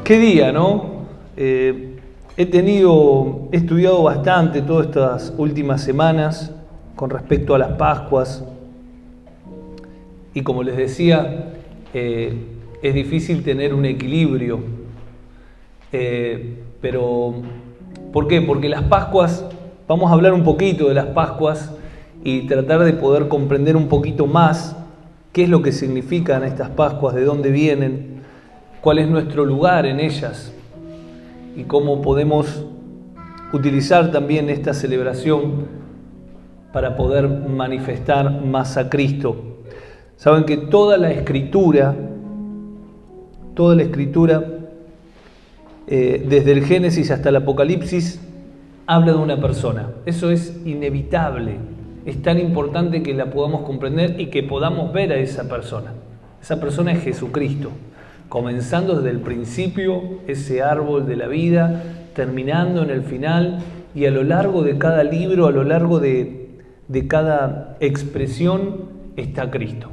Qué día, ¿no? He estudiado bastante todas estas últimas semanas con respecto a las Pascuas y como les decía, es difícil tener un equilibrio, pero ¿por qué? Porque las Pascuas, vamos a hablar un poquito de las Pascuas y tratar de poder comprender un poquito más qué es lo que significan estas Pascuas, de dónde vienen, cuál es nuestro lugar en ellas y cómo podemos utilizar también esta celebración para poder manifestar más a Cristo. Saben que toda la Escritura, desde el Génesis hasta el Apocalipsis, habla de una persona. Eso es inevitable. Es tan importante que la podamos comprender y que podamos ver a esa persona. Esa persona es Jesucristo, comenzando desde el principio, ese árbol de la vida, terminando en el final, y a lo largo de cada libro, a lo largo de cada expresión, está Cristo.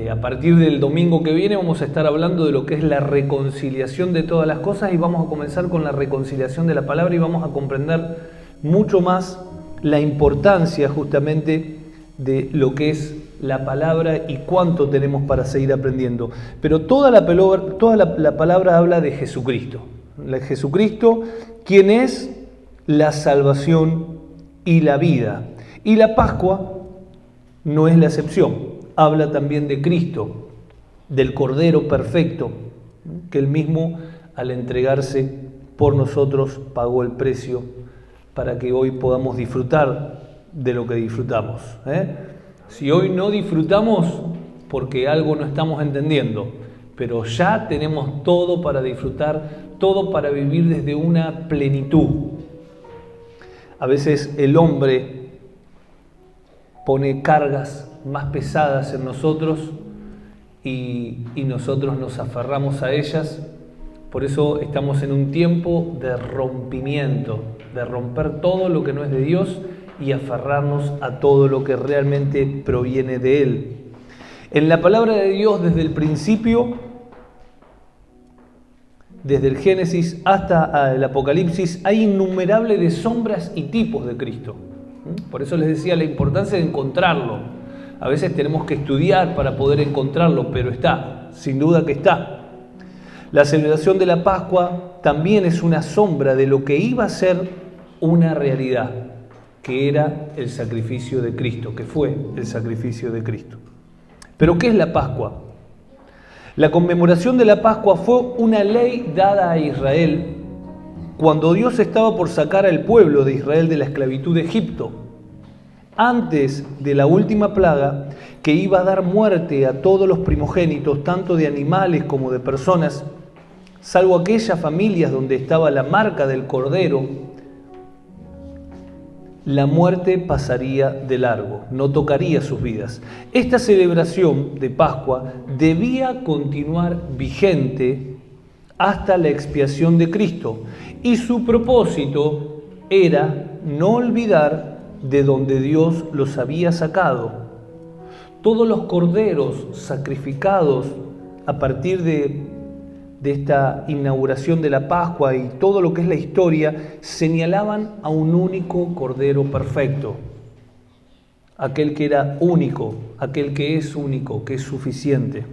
A partir del domingo que viene vamos a estar hablando de lo que es la reconciliación de todas las cosas y vamos a comenzar con la reconciliación de la palabra y vamos a comprender mucho más la importancia justamente de lo que es la palabra y cuánto tenemos para seguir aprendiendo. Pero toda la palabra habla de Jesucristo. Jesucristo, quien es la salvación y la vida. Y la Pascua no es la excepción. Habla también de Cristo, del Cordero perfecto, que Él mismo, al entregarse por nosotros, pagó el precio para que hoy podamos disfrutar de lo que disfrutamos. Si hoy no disfrutamos, porque algo no estamos entendiendo, pero ya tenemos todo para disfrutar, todo para vivir desde una plenitud. A veces el hombre pone cargas más pesadas en nosotros y nosotros nos aferramos a ellas. Por eso estamos en un tiempo de rompimiento, de romper todo lo que no es de Dios y aferrarnos a todo lo que realmente proviene de Él. En la palabra de Dios, desde el principio, desde el Génesis hasta el Apocalipsis, hay innumerables de sombras y tipos de Cristo. Por eso les decía la importancia de encontrarlo. A veces tenemos que estudiar para poder encontrarlo, pero está, sin duda que está. La celebración de la Pascua también es una sombra de lo que iba a ser una realidad, que era el sacrificio de Cristo, que fue el sacrificio de Cristo. ¿Pero qué es la Pascua? La conmemoración de la Pascua fue una ley dada a Israel cuando Dios estaba por sacar al pueblo de Israel de la esclavitud de Egipto, antes de la última plaga que iba a dar muerte a todos los primogénitos, tanto de animales como de personas, salvo aquellas familias donde estaba la marca del Cordero. La muerte pasaría de largo, no tocaría sus vidas. Esta celebración de Pascua debía continuar vigente hasta la expiación de Cristo, y su propósito era no olvidar de donde Dios los había sacado. Todos los corderos sacrificados a partir de esta inauguración de la Pascua y todo lo que es la historia, señalaban a un único Cordero perfecto, aquel que era único, aquel que es único, que es suficiente.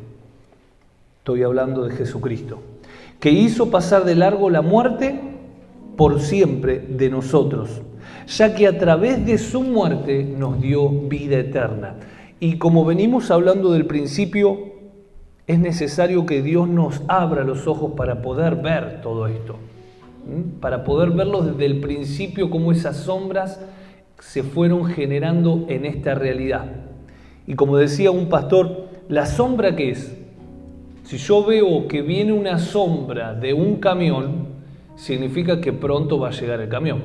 Estoy hablando de Jesucristo, que hizo pasar de largo la muerte por siempre de nosotros, ya que a través de su muerte nos dio vida eterna. Y como venimos hablando del principio, es necesario que Dios nos abra los ojos para poder ver todo esto, para poder verlo desde el principio, cómo esas sombras se fueron generando en esta realidad. Y como decía un pastor, ¿la sombra qué es? Si yo veo que viene una sombra de un camión, significa que pronto va a llegar el camión.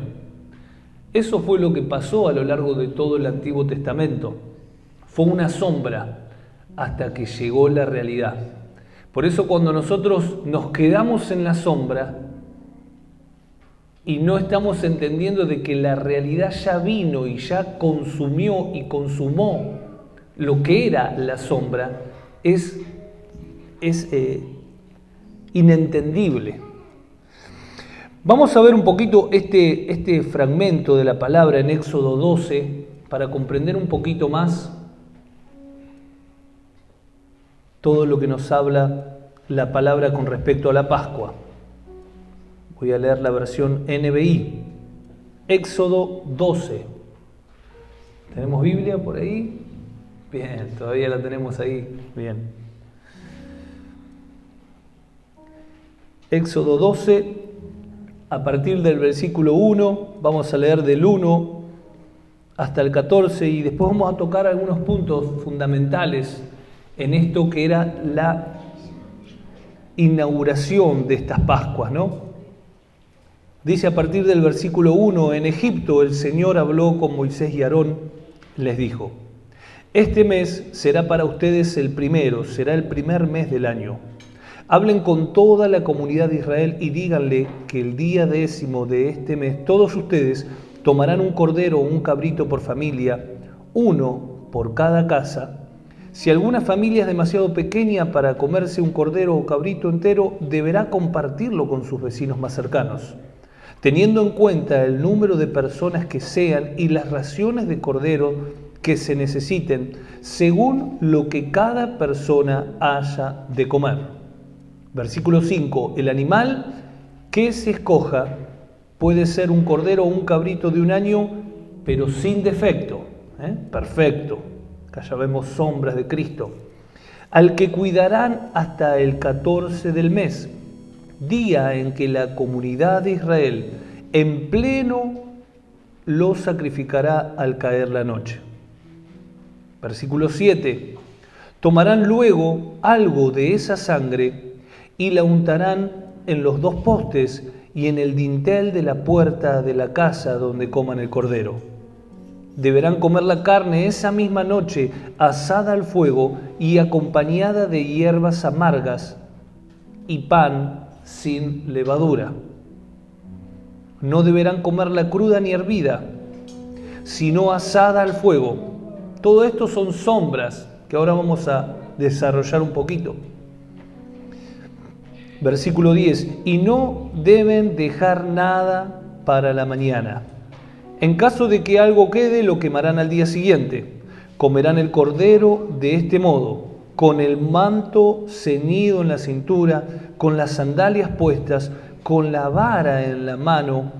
Eso fue lo que pasó a lo largo de todo el Antiguo Testamento. Fue una sombra hasta que llegó la realidad. Por eso cuando nosotros nos quedamos en la sombra y no estamos entendiendo de que la realidad ya vino y ya consumió y consumó lo que era la sombra, es inentendible. Vamos a ver un poquito este fragmento de la palabra en Éxodo 12 para comprender un poquito más todo lo que nos habla la palabra con respecto a la Pascua. Voy a leer la versión NBI. Éxodo 12. ¿Tenemos Biblia por ahí? Bien, todavía la tenemos ahí. Bien. Éxodo 12, a partir del versículo 1, vamos a leer del 1 hasta el 14 y después vamos a tocar algunos puntos fundamentales en esto que era la inauguración de estas Pascuas, ¿no? Dice a partir del versículo 1, en Egipto el Señor habló con Moisés y Aarón, les dijo: este mes será para ustedes el primero, será el primer mes del año. Hablen con toda la comunidad de Israel y díganle que el día 10 de este mes todos ustedes tomarán un cordero o un cabrito por familia, uno por cada casa. Si alguna familia es demasiado pequeña para comerse un cordero o cabrito entero, deberá compartirlo con sus vecinos más cercanos, teniendo en cuenta el número de personas que sean y las raciones de cordero que se necesiten, según lo que cada persona haya de comer. Versículo 5. El animal que se escoja puede ser un cordero o un cabrito de un año, pero sin defecto. Perfecto. Acá ya vemos sombras de Cristo. Al que cuidarán hasta el 14 del mes, día en que la comunidad de Israel en pleno lo sacrificará al caer la noche. Versículo 7. Tomarán luego algo de esa sangre y la untarán en los dos postes y en el dintel de la puerta de la casa donde coman el cordero. Deberán comer la carne esa misma noche, asada al fuego y acompañada de hierbas amargas y pan sin levadura. No deberán comerla cruda ni hervida, sino asada al fuego. Todo esto son sombras que ahora vamos a desarrollar un poquito. Versículo 10. Y no deben dejar nada para la mañana. En caso de que algo quede, lo quemarán al día siguiente. Comerán el cordero de este modo, con el manto ceñido en la cintura, con las sandalias puestas, con la vara en la mano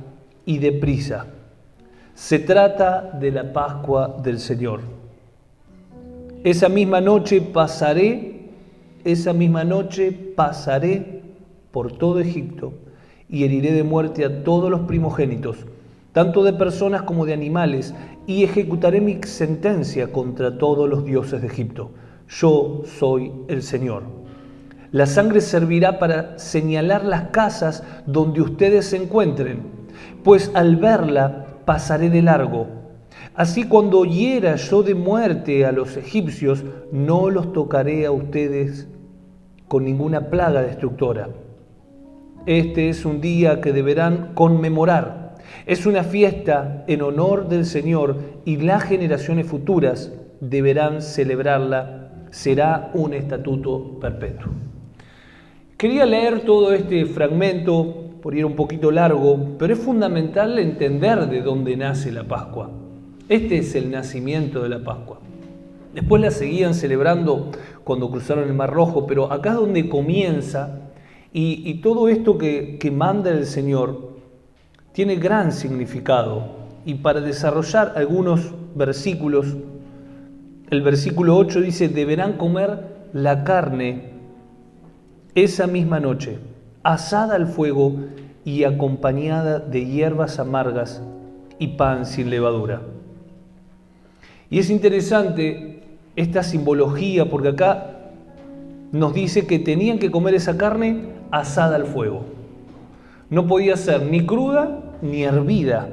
y deprisa. Se trata de la Pascua del Señor. Esa misma noche pasaré por todo Egipto y heriré de muerte a todos los primogénitos, tanto de personas como de animales, y ejecutaré mi sentencia contra todos los dioses de Egipto. Yo soy el Señor. La sangre servirá para señalar las casas donde ustedes se encuentren, pues al verla pasaré de largo. Así cuando hiera yo de muerte a los egipcios, no los tocaré a ustedes con ninguna plaga destructora. Este es un día que deberán conmemorar. Es una fiesta en honor del Señor y las generaciones futuras deberán celebrarla. Será un estatuto perpetuo. Quería leer todo este fragmento, por ir un poquito largo, pero es fundamental entender de dónde nace la Pascua. Este es el nacimiento de la Pascua. Después la seguían celebrando cuando cruzaron el Mar Rojo, pero acá es donde comienza y todo esto que manda el Señor tiene gran significado. Y para desarrollar algunos versículos, el versículo 8 dice: deberán comer la carne esa misma noche, asada al fuego y acompañada de hierbas amargas y pan sin levadura. Y es interesante esta simbología porque acá nos dice que tenían que comer esa carne asada al fuego. No podía ser ni cruda ni hervida.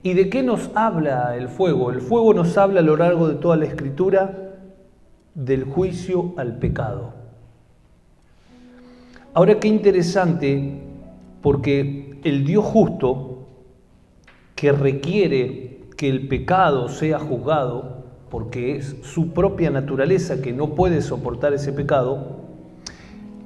¿Y de qué nos habla el fuego? El fuego nos habla a lo largo de toda la Escritura del juicio al pecado. Ahora qué interesante, porque el Dios justo, que requiere que el pecado sea juzgado, porque es su propia naturaleza que no puede soportar ese pecado,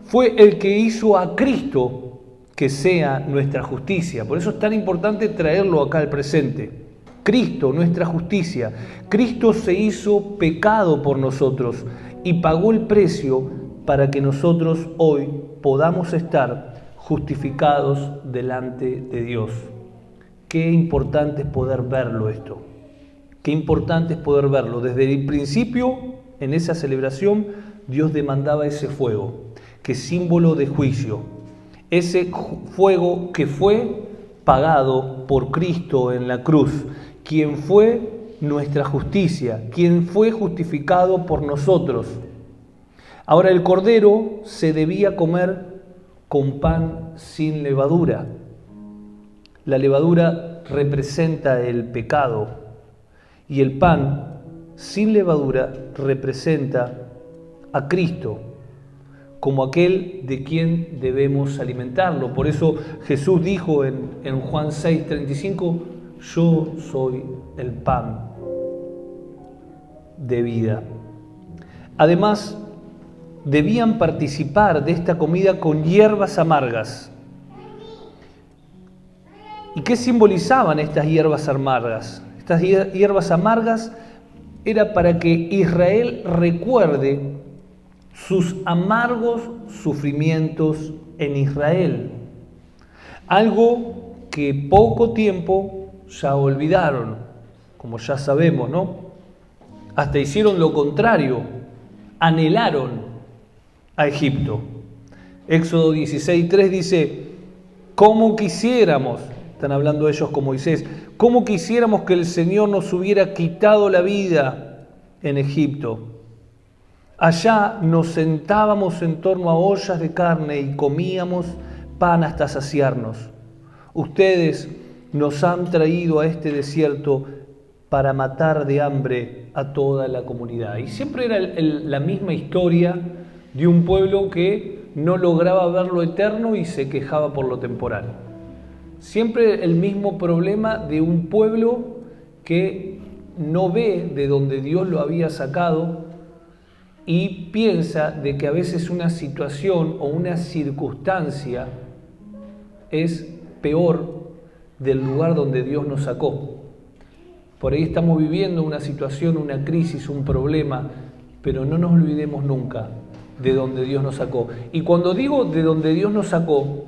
fue el que hizo a Cristo que sea nuestra justicia. Por eso es tan importante traerlo acá al presente. Cristo, nuestra justicia. Cristo se hizo pecado por nosotros y pagó el precio para que nosotros hoy podamos estar justificados delante de Dios. Qué importante es poder verlo esto. Qué importante es poder verlo. Desde el principio, en esa celebración, Dios demandaba ese fuego, que es símbolo de juicio. Ese fuego que fue pagado por Cristo en la cruz, quien fue nuestra justicia, quien fue justificado por nosotros. Ahora el cordero se debía comer con pan sin levadura. La levadura representa el pecado y el pan sin levadura representa a Cristo como aquel de quien debemos alimentarlo. Por eso Jesús dijo en Juan 6:35, yo soy el pan de vida. Además, debían participar de esta comida con hierbas amargas. ¿Y qué simbolizaban estas hierbas amargas? Estas hierbas amargas era para que Israel recuerde sus amargos sufrimientos en Israel. Algo que poco tiempo ya olvidaron, como ya sabemos, ¿no? Hasta hicieron lo contrario, anhelaron a Egipto. Éxodo 16:3 dice, ¿cómo quisiéramos? Están hablando ellos con Moisés. ¿Cómo quisiéramos que el Señor nos hubiera quitado la vida en Egipto? Allá nos sentábamos en torno a ollas de carne y comíamos pan hasta saciarnos. Ustedes nos han traído a este desierto para matar de hambre a toda la comunidad. Y siempre era la misma historia de un pueblo que no lograba ver lo eterno y se quejaba por lo temporal. Siempre el mismo problema de un pueblo que no ve de donde Dios lo había sacado y piensa de que a veces una situación o una circunstancia es peor del lugar donde Dios nos sacó. Por ahí estamos viviendo una situación, una crisis, un problema, pero no nos olvidemos nunca de donde Dios nos sacó. Y cuando digo de donde Dios nos sacó,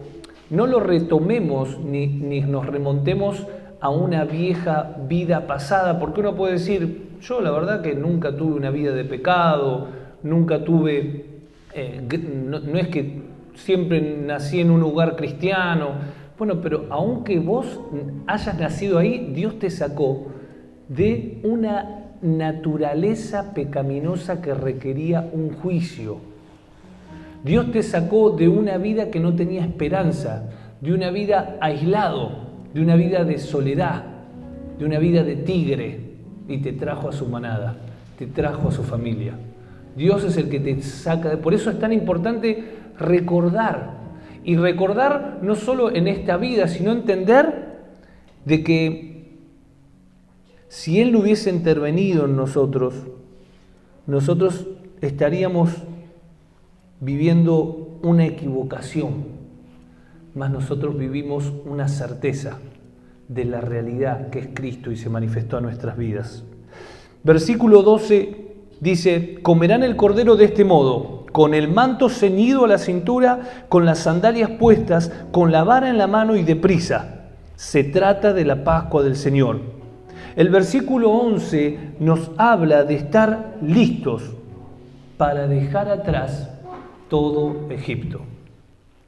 no lo retomemos ni nos remontemos a una vieja vida pasada, porque uno puede decir, yo la verdad que nunca tuve una vida de pecado, nunca tuve, no es que siempre nací en un lugar cristiano. Bueno, pero aunque vos hayas nacido ahí, Dios te sacó de una naturaleza pecaminosa que requería un juicio. Dios te sacó de una vida que no tenía esperanza, de una vida aislado, de una vida de soledad, de una vida de tigre, y te trajo a su manada, te trajo a su familia. Dios es el que te saca. Por eso es tan importante recordar, y recordar no solo en esta vida, sino entender de que si Él no hubiese intervenido en nosotros estaríamos viviendo una equivocación, mas nosotros vivimos una certeza de la realidad que es Cristo y se manifestó a nuestras vidas. Versículo 12 dice, comerán el cordero de este modo, con el manto ceñido a la cintura, con las sandalias puestas, con la vara en la mano y deprisa. Se trata de la Pascua del Señor. El versículo 11 nos habla de estar listos para dejar atrás todo Egipto.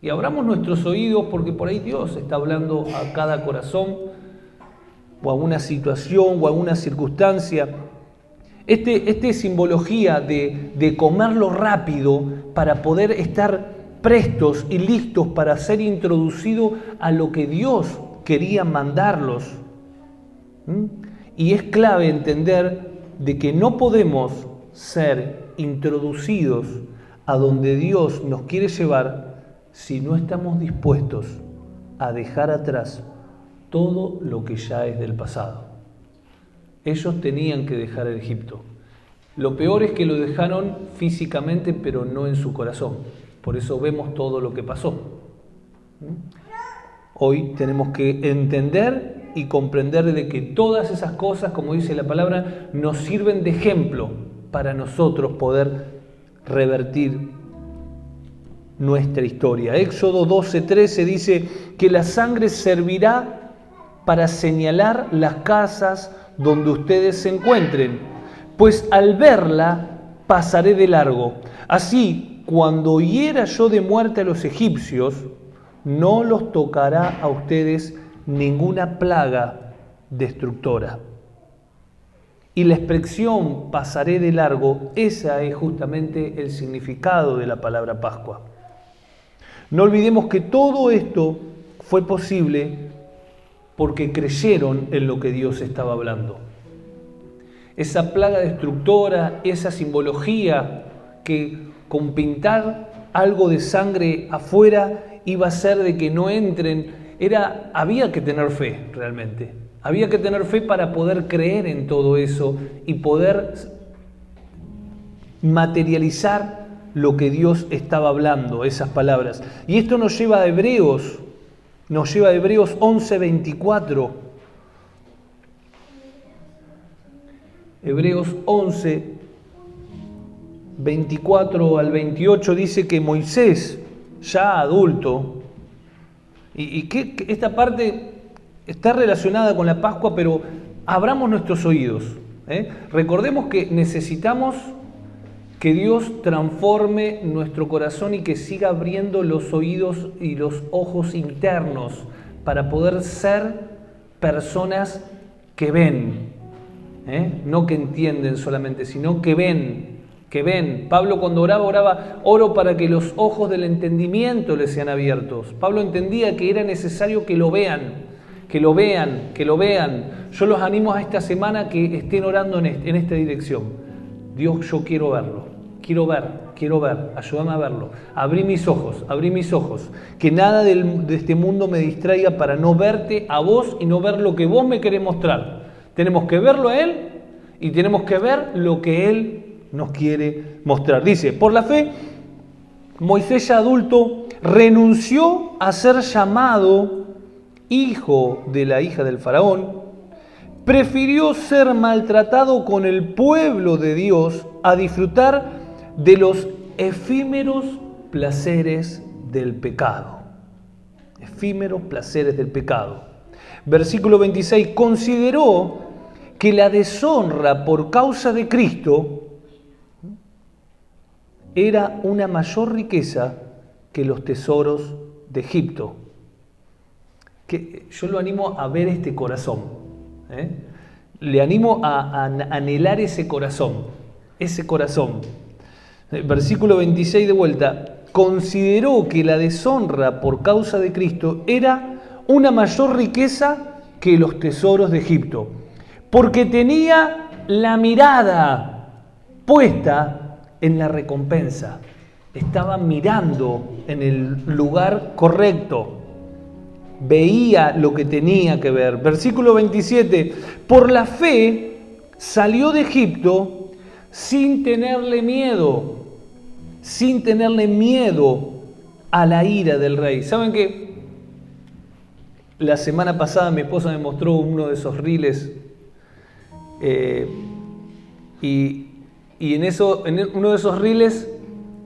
Y abramos nuestros oídos porque por ahí Dios está hablando a cada corazón o a una situación o a una circunstancia. Esta simbología de comerlo rápido para poder estar prestos y listos para ser introducido a lo que Dios quería mandarlos. Y es clave entender de que no podemos ser introducidos a donde Dios nos quiere llevar si no estamos dispuestos a dejar atrás todo lo que ya es del pasado. Ellos tenían que dejar el Egipto. Lo peor es que lo dejaron físicamente, pero no en su corazón. Por eso vemos todo lo que pasó. Hoy tenemos que entender y comprender de que todas esas cosas, como dice la palabra, nos sirven de ejemplo para nosotros poder revertir nuestra historia. Éxodo 12:13 dice que la sangre servirá para señalar las casas donde ustedes se encuentren, pues al verla pasaré de largo. Así, cuando hiera yo de muerte a los egipcios, no los tocará a ustedes ninguna plaga destructora. Y la expresión pasaré de largo, esa es justamente el significado de la palabra Pascua. No olvidemos que todo esto fue posible porque creyeron en lo que Dios estaba hablando. Esa plaga destructora, esa simbología que con pintar algo de sangre afuera iba a ser de que no entren, había que tener fe realmente. Había que tener fe para poder creer en todo eso y poder materializar lo que Dios estaba hablando, esas palabras. Y esto nos lleva a Hebreos 11:24. Hebreos 11:24 al 28 dice que Moisés, ya adulto, y que esta parte está relacionada con la Pascua, pero abramos nuestros oídos. Recordemos que necesitamos que Dios transforme nuestro corazón y que siga abriendo los oídos y los ojos internos para poder ser personas que ven, no que entienden solamente, sino que ven. Pablo cuando oraba, oro para que los ojos del entendimiento les sean abiertos. Pablo entendía que era necesario que lo vean. Yo los animo a esta semana que estén orando en esta dirección. Dios, yo quiero verlo. Quiero ver, ayúdame a verlo. Abrí mis ojos. Que nada de este mundo me distraiga para no verte a vos y no ver lo que vos me querés mostrar. Tenemos que verlo a Él y tenemos que ver lo que Él nos quiere mostrar. Dice, por la fe, Moisés ya adulto renunció a ser llamado hijo de la hija del faraón, prefirió ser maltratado con el pueblo de Dios a disfrutar de los efímeros placeres del pecado. Efímeros placeres del pecado. Versículo 26, consideró que la deshonra por causa de Cristo era una mayor riqueza que los tesoros de Egipto. Que yo lo animo a ver este corazón. Le animo a anhelar ese corazón. Versículo 26 de vuelta. Consideró que la deshonra por causa de Cristo era una mayor riqueza que los tesoros de Egipto, porque tenía la mirada puesta en la recompensa. Estaba mirando en el lugar correcto. Veía lo que tenía que ver. Versículo 27. Por la fe salió de Egipto sin tenerle miedo a la ira del rey. ¿Saben qué? La semana pasada mi esposa me mostró uno de esos reels y en uno de esos reels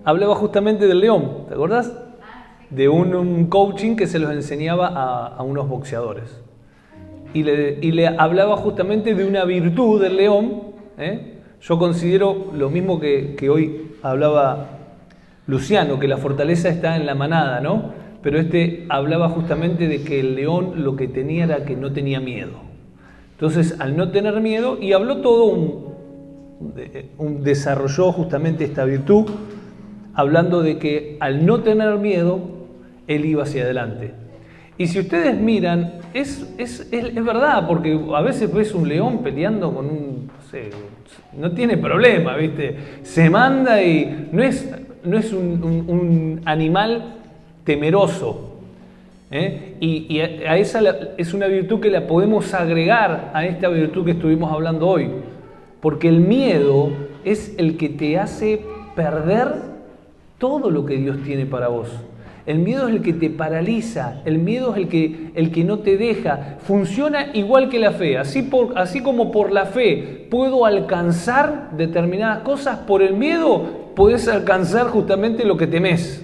hablaba justamente del león, ¿te acordás? De un coaching que se los enseñaba a unos boxeadores. Y le hablaba justamente de una virtud del león. Yo considero lo mismo que hoy hablaba Luciano, que la fortaleza está en la manada, ¿no? Pero hablaba justamente de que el león lo que tenía era que no tenía miedo. Entonces, al no tener miedo, y habló todo desarrolló justamente esta virtud, hablando de que al no tener miedo, él iba hacia adelante. Y si ustedes miran, es verdad, porque a veces ves un león peleando con no tiene problema, ¿viste? Se manda y no es un animal temeroso. Y a esa es una virtud que la podemos agregar a esta virtud que estuvimos hablando hoy. Porque el miedo es el que te hace perder todo lo que Dios tiene para vos. El miedo es el que te paraliza, el miedo es el que no te deja. Funciona igual que la fe. Así como por la fe puedo alcanzar determinadas cosas, por el miedo podés alcanzar justamente lo que temés.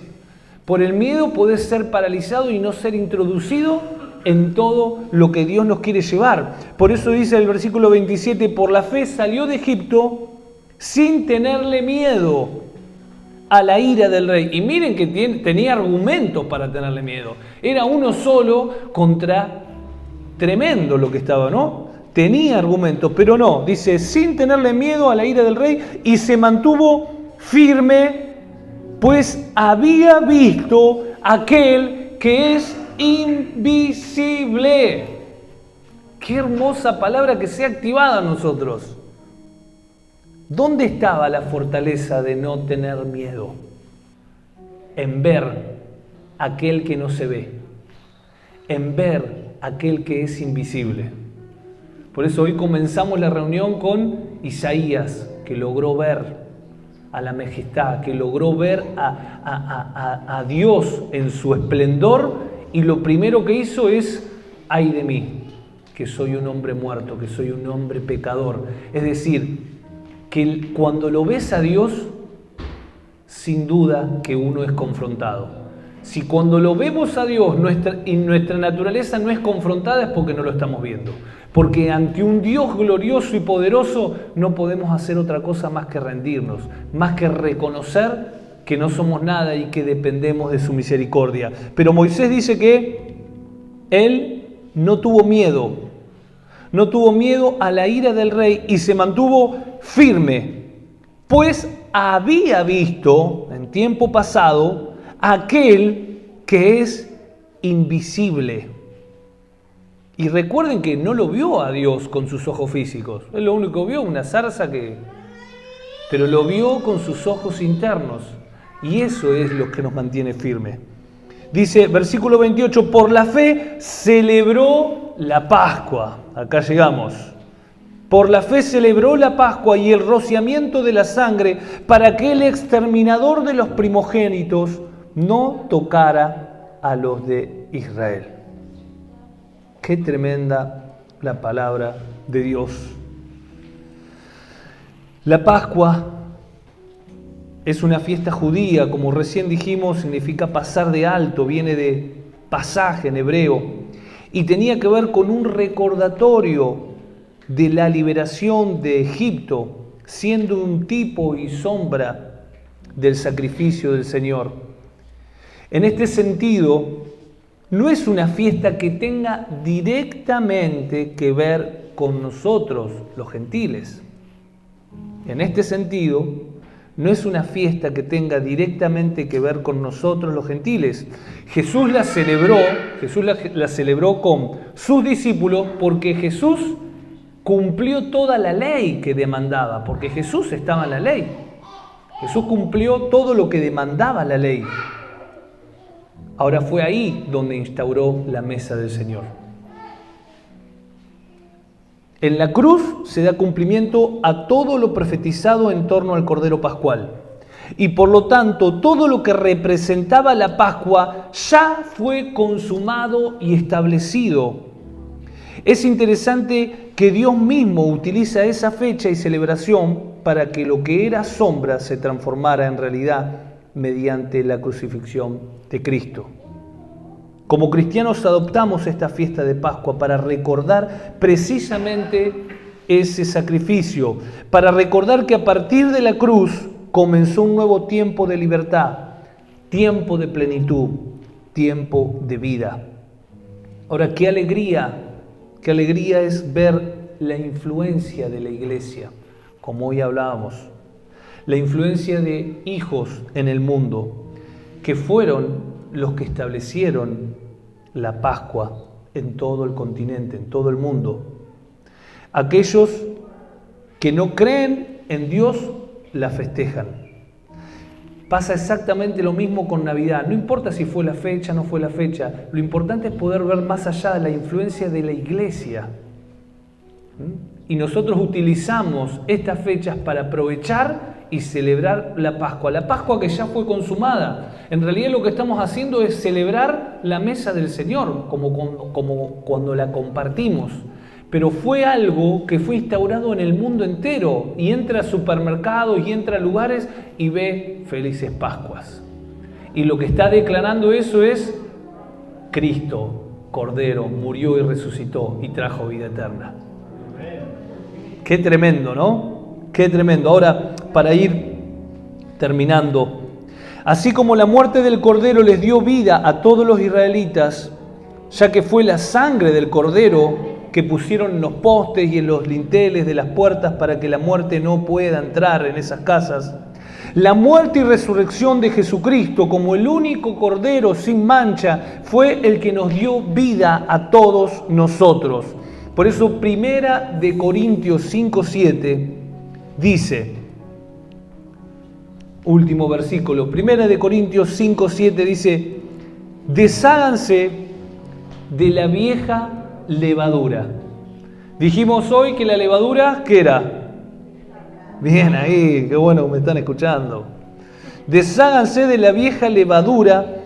Por el miedo podés ser paralizado y no ser introducido en todo lo que Dios nos quiere llevar. Por eso dice el versículo 27, por la fe salió de Egipto sin tenerle miedo a la ira del rey. Y miren que tenía argumentos para tenerle miedo. Era uno solo contra tremendo lo que estaba, ¿no? Tenía argumentos, pero no. Dice, sin tenerle miedo a la ira del rey, y se mantuvo firme, pues había visto aquel que es invisible. Qué hermosa palabra que sea activada a nosotros. ¿Dónde estaba la fortaleza de no tener miedo? En ver aquel que no se ve, en ver aquel que es invisible. Por eso hoy comenzamos la reunión con Isaías, que logró ver a la majestad, que logró ver a Dios en su esplendor, y lo primero que hizo es, ay de mí, que soy un hombre muerto, que soy un hombre pecador. Es decir, que cuando lo ves a Dios, sin duda que uno es confrontado. Si cuando lo vemos a Dios nuestra naturaleza no es confrontada, es porque no lo estamos viendo. Porque ante un Dios glorioso y poderoso no podemos hacer otra cosa más que rendirnos, más que reconocer que no somos nada y que dependemos de su misericordia. Pero Moisés dice que él no tuvo miedo a la ira del rey y se mantuvo firme, pues había visto en tiempo pasado aquel que es invisible. Y recuerden que no lo vio a Dios con sus ojos físicos. Él lo único que vio, una zarza pero lo vio con sus ojos internos. Y eso es lo que nos mantiene firme. Dice, versículo 28, por la fe celebró la Pascua. Acá llegamos. Por la fe celebró la Pascua y el rociamiento de la sangre, para que el exterminador de los primogénitos no tocara a los de Israel. Qué tremenda la palabra de Dios. La Pascua es una fiesta judía, como recién dijimos, significa pasar de alto, viene de pasaje en hebreo, y tenía que ver con un recordatorio de la liberación de Egipto, siendo un tipo y sombra del sacrificio del Señor. En este sentido, no es una fiesta que tenga directamente que ver con nosotros, los gentiles. En este sentido, no es una fiesta que tenga directamente que ver con nosotros, los gentiles. Jesús la celebró con sus discípulos porque Jesús cumplió toda la ley que demandaba, porque Jesús estaba en la ley. Jesús cumplió todo lo que demandaba la ley. Ahora fue ahí donde instauró la mesa del Señor. En la cruz se da cumplimiento a todo lo profetizado en torno al Cordero Pascual. Y por lo tanto, todo lo que representaba la Pascua ya fue consumado y establecido. Es interesante que Dios mismo utiliza esa fecha y celebración para que lo que era sombra se transformara en realidad mediante la crucifixión de Cristo. Como cristianos adoptamos esta fiesta de Pascua para recordar precisamente ese sacrificio, para recordar que a partir de la cruz comenzó un nuevo tiempo de libertad, tiempo de plenitud, tiempo de vida. Ahora, qué alegría es ver la influencia de la iglesia, como hoy hablábamos, la influencia de hijos en el mundo, que fueron los que establecieron la Pascua en todo el continente, en todo el mundo. Aquellos que no creen en Dios la festejan. Pasa exactamente lo mismo con Navidad. No importa si fue la fecha o no fue la fecha, lo importante es poder ver más allá de la influencia de la iglesia. Y nosotros utilizamos estas fechas para aprovechar y celebrar la Pascua que ya fue consumada. En realidad lo que estamos haciendo es celebrar la mesa del Señor, como cuando la compartimos. Pero fue algo que fue instaurado en el mundo entero, y entra a supermercados y entra a lugares y ve felices Pascuas. Y lo que está declarando eso es: Cristo, Cordero, murió y resucitó y trajo vida eterna. Qué tremendo, ¿no? Qué tremendo. Ahora, para ir terminando, así como la muerte del Cordero les dio vida a todos los israelitas, ya que fue la sangre del Cordero que pusieron en los postes y en los linteles de las puertas para que la muerte no pueda entrar en esas casas, la muerte y resurrección de Jesucristo como el único Cordero sin mancha fue el que nos dio vida a todos nosotros. Por eso 1 Corintios 5:7 dice, último versículo, 1 Corintios 5:7 dice: desháganse de la vieja levadura. Dijimos hoy que la levadura, ¿qué era? Bien ahí, qué bueno que me están escuchando. Desháganse de la vieja levadura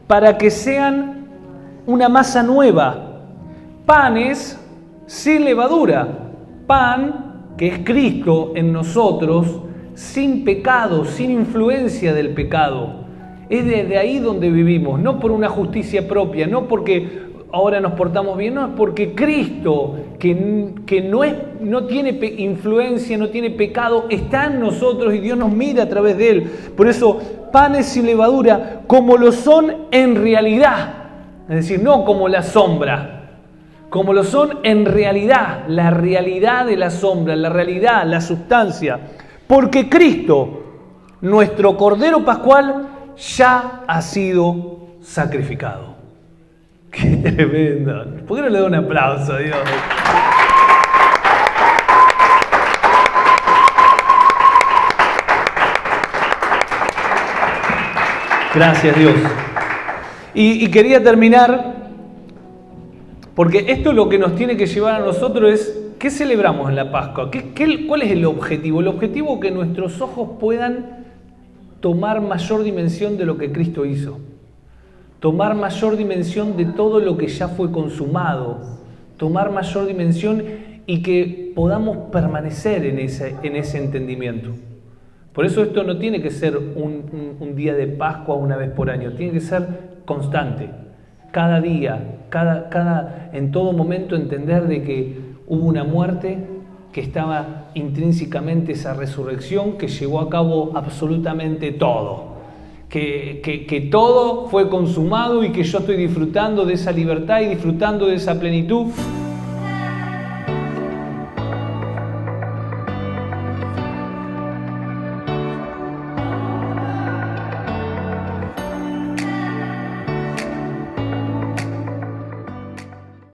para que sean una masa nueva, panes sin levadura, pan que es Cristo en nosotros, sin pecado, sin influencia del pecado. Es desde ahí donde vivimos, no por una justicia propia, no porque ahora nos portamos bien, no, es porque Cristo, que no tiene influencia, no tiene pecado, está en nosotros y Dios nos mira a través de Él. Por eso, panes sin levadura, como lo son en realidad, es decir, no como la sombra, como lo son en realidad, la realidad de la sombra, la realidad, la sustancia, porque Cristo, nuestro Cordero Pascual, ya ha sido sacrificado. ¡Qué tremendo! ¿Por qué no le doy un aplauso a Dios? Gracias, Dios. Y quería terminar, porque esto lo que nos tiene que llevar a nosotros es, ¿qué celebramos en la Pascua? ¿Cuál es el objetivo? El objetivo es que nuestros ojos puedan tomar mayor dimensión de lo que Cristo hizo. Tomar mayor dimensión de todo lo que ya fue consumado, tomar mayor dimensión y que podamos permanecer en ese entendimiento. Por eso esto no tiene que ser un día de Pascua una vez por año, tiene que ser constante, cada día, en todo momento entender de que hubo una muerte, que estaba intrínsecamente esa resurrección que llevó a cabo absolutamente todo. Que todo fue consumado y que yo estoy disfrutando de esa libertad y disfrutando de esa plenitud